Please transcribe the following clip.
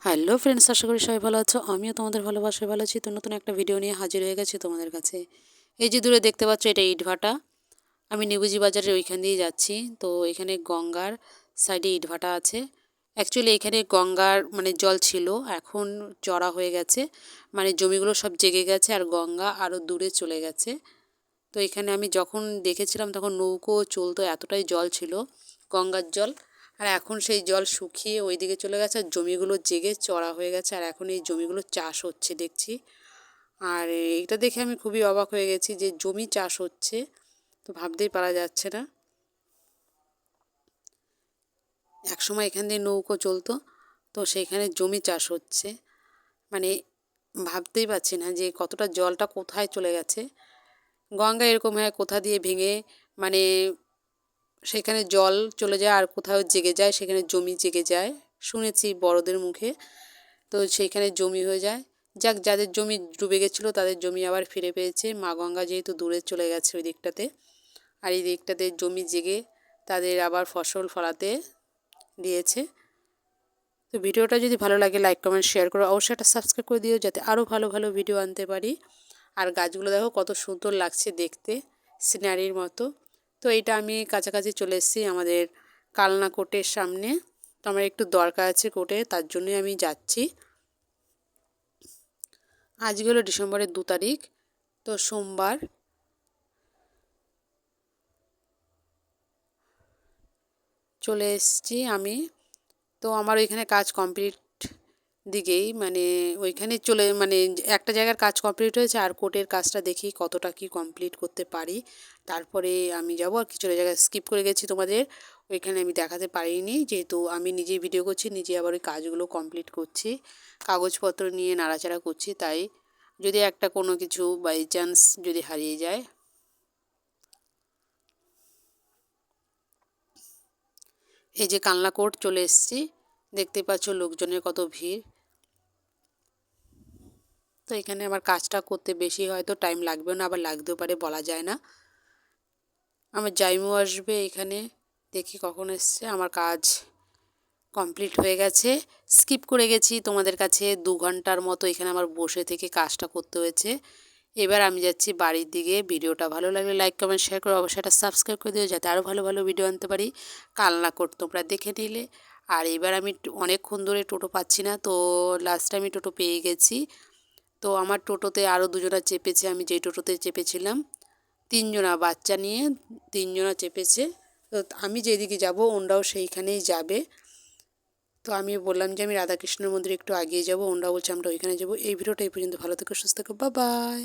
Hello friends, আশা করি সবাই ভালো আছো। আমিও তোমাদের ভালোবাসায় ভালো আছি। তো নতুন একটা ভিডিও নিয়ে হাজির হয়ে গেছি তোমাদের কাছে। এই যে দূরে দেখতে পাচ্ছ, এটা ইটভাটা। আমি নিবুজি বাজারের ওইখান দিয়ে যাচ্ছি। তো এখানে গঙ্গার সাইডে ইটভাটা আছে। অ্যাকচুয়ালি এখানে গঙ্গার জল ছিল, এখন চড়া হয়ে গেছে, জমিগুলো সব জেগে গেছে আর গঙ্গা আরও দূরে চলে গেছে। তো এখানে আমি যখন দেখেছিলাম তখন নৌকো চলতো, এতটাই জল ছিল, গঙ্গার জল। আর এখন সেই জল শুকিয়ে ওই দিকে চলে গেছে আর জমিগুলো জেগে চড়া হয়ে গেছে, আর এখন এই জমিগুলো চাষ হচ্ছে দেখছি। আর এইটা দেখে আমি খুবই অবাক হয়ে গেছি যে জমি চাষ হচ্ছে, তো ভাবতেই পারা যাচ্ছে না। একসময় এখান দিয়ে নৌকো চলতো, তো সেইখানে জমি চাষ হচ্ছে, মানে ভাবতেই পারছি না যে কতটা জলটা কোথায় চলে গেছে। গঙ্গা এরকম হয়, কোথা দিয়ে ভেঙে মানে সেখানে জল চলে যায় আর কোথাও জেগে যায়, সেখানে জমি জেগে যায়, শুনেছি বড়দের মুখে। তো সেইখানে জমি হয়ে যায়। যাক, যাদের জমি ডুবে গেছিলো তাদের জমি আবার ফিরে পেয়েছে। মা গঙ্গা যেহেতু দূরে চলে গেছে ওই দিকটাতে, আর এই দিকটাতে জমি জেগে তাদের আবার ফসল ফলাতে দিয়েছে। তো ভিডিওটা যদি ভালো লাগে লাইক কমেন্ট শেয়ার করো, অবশ্যই একটা সাবস্ক্রাইব করে দিও যাতে আরও ভালো ভালো ভিডিও আনতে পারি। আর গাছগুলো দেখো কত সুন্দর লাগছে দেখতে, সিনারির মতো। তো এইটা আমি কাছাকাছি চলে এসেছি আমাদের কালনা কোর্টের সামনে। তো আমার একটু দরকার আছে কোর্টে, তার জন্যই আমি যাচ্ছি। আজকে হলো ডিসেম্বরের 2 তারিখ, তো সোমবার। চলে এসেছি আমি। তো আমার ওইখানে কাজ কমপ্লিট দিকেই, ওইখানে চলে একটা জায়গার কাজ কমপ্লিট হয়েছে, আর কোর্টের কাজটা দেখি কতটা কি কমপ্লিট করতে পারি, তারপরে আমি যাব। আর কিছু জায়গায় স্কিপ করে গেছি তোমাদের, ওইখানে আমি দেখাতে পারিনি, যেহেতু আমি নিজেই ভিডিও করছি, নিজে আবার ওই কাজগুলো কমপ্লিট করছি, কাগজপত্র নিয়ে নাড়াচাড়া করছি। তাই যদি একটা কোনো কিছু বাই চান্স যদি হারিয়ে যায়। এই যে কালনা কোর্ট চলে এসেছি, দেখতে পাচ্ছ লোকজনের কত ভিড়। তো এখানে আমার কাজটা করতে বেশি হয়তো টাইম লাগবে না, আবার লাগতেও পারে, বলা যায় না। আমার জাইমু আসবে এখানে, দেখি কখন এসছে। আমার কাজ কমপ্লিট হয়ে গেছে, স্কিপ করে গেছি তোমাদের কাছে 2 ঘন্টার মতো এখানে আমার বসে থেকে কাজটা করতে হয়েছে। এবার আমি যাচ্ছি বাড়ির দিকে। ভিডিওটা ভালো লাগলে লাইক কমেন্ট শেয়ার করে অবশ্যই একটা সাবস্ক্রাইব করে দিও যাতে আরও ভালো ভালো ভিডিও আনতে পারি। কালনা কোর্ট তোমরা দেখে নিলে। আর এবার আমি অনেকক্ষণ ধরে টোটো পাচ্ছি না, তো লাস্ট আমি টোটো পেয়ে গেছি। তো আমার টোটোতে আরও 2 জনা চেপেছে, আমি যেই টোটোতে চেপেছিলাম 3 জনা বাচ্চা নিয়ে 3 জনা চেপেছে। তো আমি যেদিকে যাব ওনরাও সেইখানেই যাবে। তো আমি বললাম যে আমি রাধাকৃষ্ণের মন্দিরে একটু এগিয়ে যাব, ওনরা বলছে আমরা ওইখানে যাব। এই ভিডিওটা এই পর্যন্ত, ভালো থেকো, সুস্থ থেকো, বাই বাই।